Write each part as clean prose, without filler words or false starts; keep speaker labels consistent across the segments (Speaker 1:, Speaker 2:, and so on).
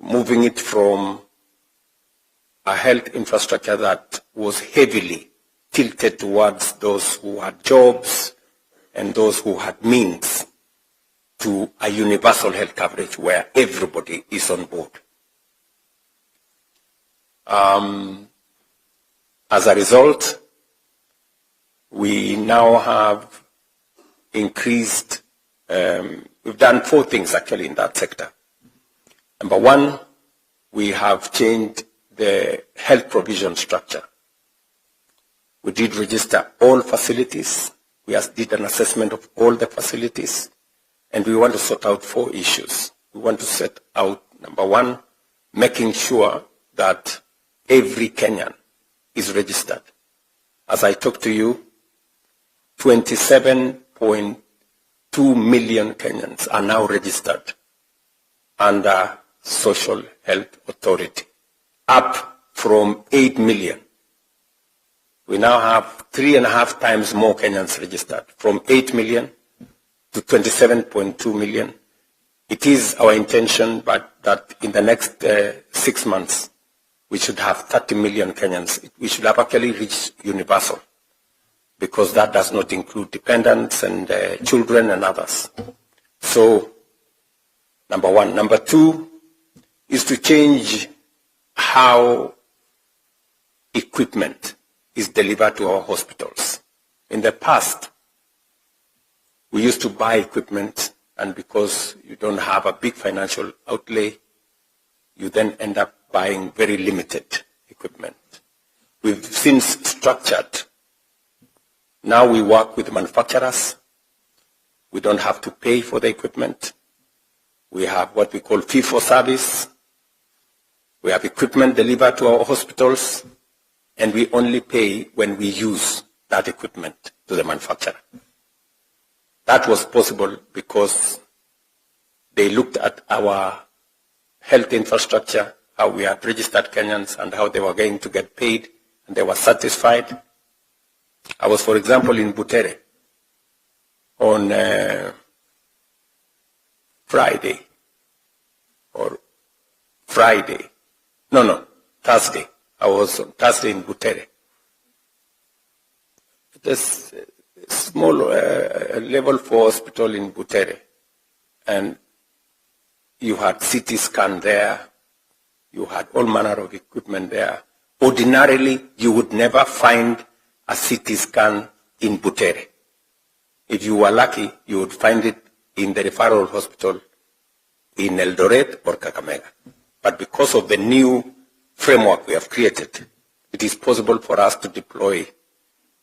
Speaker 1: moving it from a health infrastructure that was heavily tilted towards those who had jobs and those who had means to a universal health coverage where everybody is on board. As a result, we now have increased, we've done 4 things actually in that sector. Number 1, we have changed the health provision structure. We did register all facilities. We did an assessment of all the facilities, and we want to sort out 4 issues. We want to set out, number 1, making sure that every Kenyan is registered. As I talk to you, 27.2 million Kenyans are now registered under Social Health Authority, up from 8 million. We now have 3.5 times more Kenyans registered, from 8 million to 27.2 million. It is our intention that in the next 6 months, we should have 30 million Kenyans. We should have actually reached universal, because that does not include dependents and children and others. So, number 1. Number 2 is to change how equipment is delivered to our hospitals. In the past, we used to buy equipment, and because you don't have a big financial outlay, you then end up buying very limited equipment. We've since structured. Now we work with manufacturers. We don't have to pay for the equipment. We have what we call fee for service. We have equipment delivered to our hospitals, and we only pay when we use that equipment to the manufacturer. That was possible because they looked at our health infrastructure, how we had registered Kenyans and how they were going to get paid, and they were satisfied. I was, for example, in Butere on Thursday. I was on Thursday in Butere. There's a small level 4 hospital in Butere, and you had CT scan there, you had all manner of equipment there. Ordinarily, you would never find a CT scan in Butere. If you were lucky, you would find it in the referral hospital in Eldoret or Kakamega. But because of the new framework we have created, it is possible for us to deploy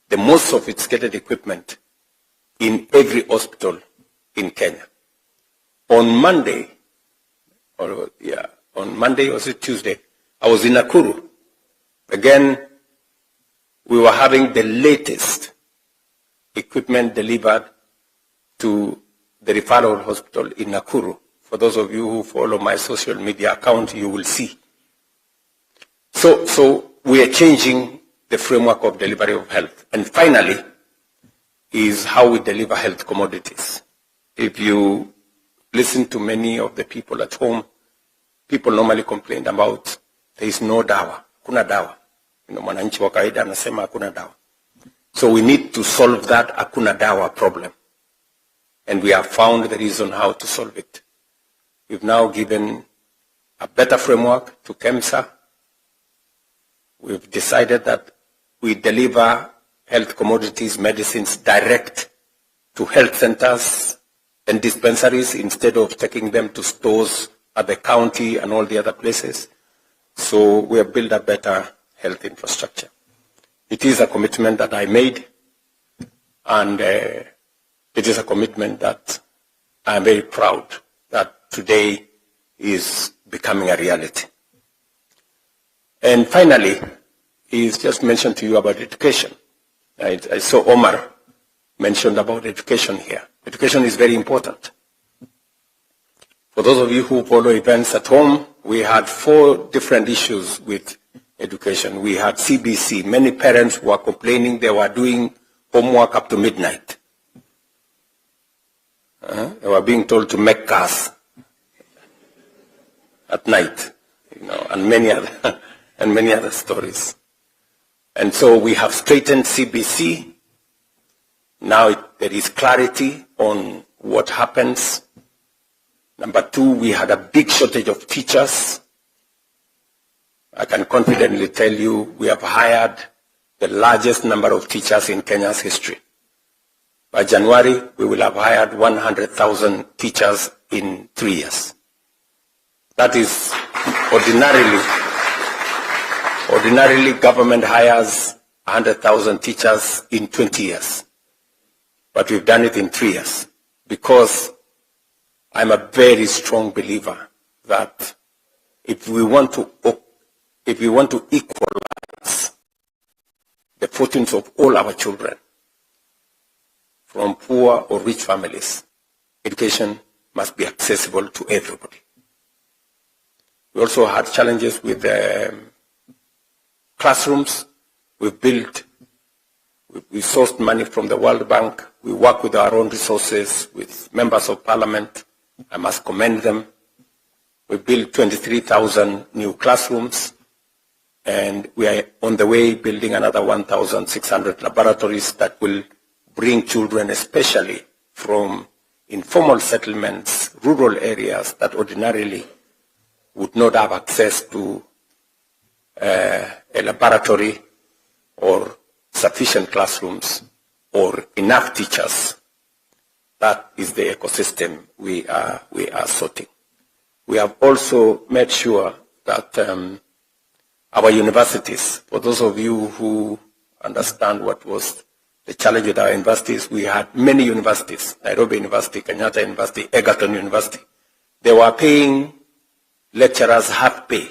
Speaker 1: the most sophisticated equipment in every hospital in Kenya. On Monday, or was it Tuesday, I was in Nakuru. Again, we were having the latest equipment delivered to the referral hospital in Nakuru. For those of you who follow my social media account, you will see. So we are changing the framework of delivery of health. And finally, is how we deliver health commodities. If you listen to many of the people at home, people normally complain about there is no dawa, hakuna dawa. Mwananchi wa kawaida anasema hakuna dawa. So we need to solve that hakuna dawa problem. And we have found the reason how to solve it. We've now given a better framework to KEMSA. We've decided that we deliver health commodities, medicines direct to health centers and dispensaries instead of taking them to stores at the county and all the other places. So we have built a better health infrastructure. It is a commitment that I made, and it is a commitment that I am very proud that today is becoming a reality. And finally, he's just mentioned to you about education. I saw Omar mentioned about education here. Education is very important. For those of you who follow events at home, we had 4 different issues with education. We had CBC. Many parents were complaining they were doing homework up to midnight. They were being told to make cars at night. and many other stories. And so we have straightened CBC. Now there is clarity on what happens. Number two, we had a big shortage of teachers. I can confidently tell you we have hired the largest number of teachers in Kenya's history. By January, we will have hired 100,000 teachers in 3 years. That is ordinarily government hires 100,000 teachers in 20 years. But we've done it in 3 years because I'm a very strong believer that if we want to equalize the fortunes of all our children, from poor or rich families, education must be accessible to everybody. We also had challenges with classrooms. We sourced money from the World Bank. We work with our own resources, with members of parliament. I must commend them. We built 23,000 new classrooms, and we are on the way building another 1,600 laboratories that will bring children, especially from informal settlements, rural areas that ordinarily would not have access to a laboratory or sufficient classrooms or enough teachers. That is the ecosystem we are sorting. We have also made sure that our universities, for those of you who understand what was the challenge with our universities, we had many universities, Nairobi University, Kenyatta University, Egerton University. They were paying lecturers half pay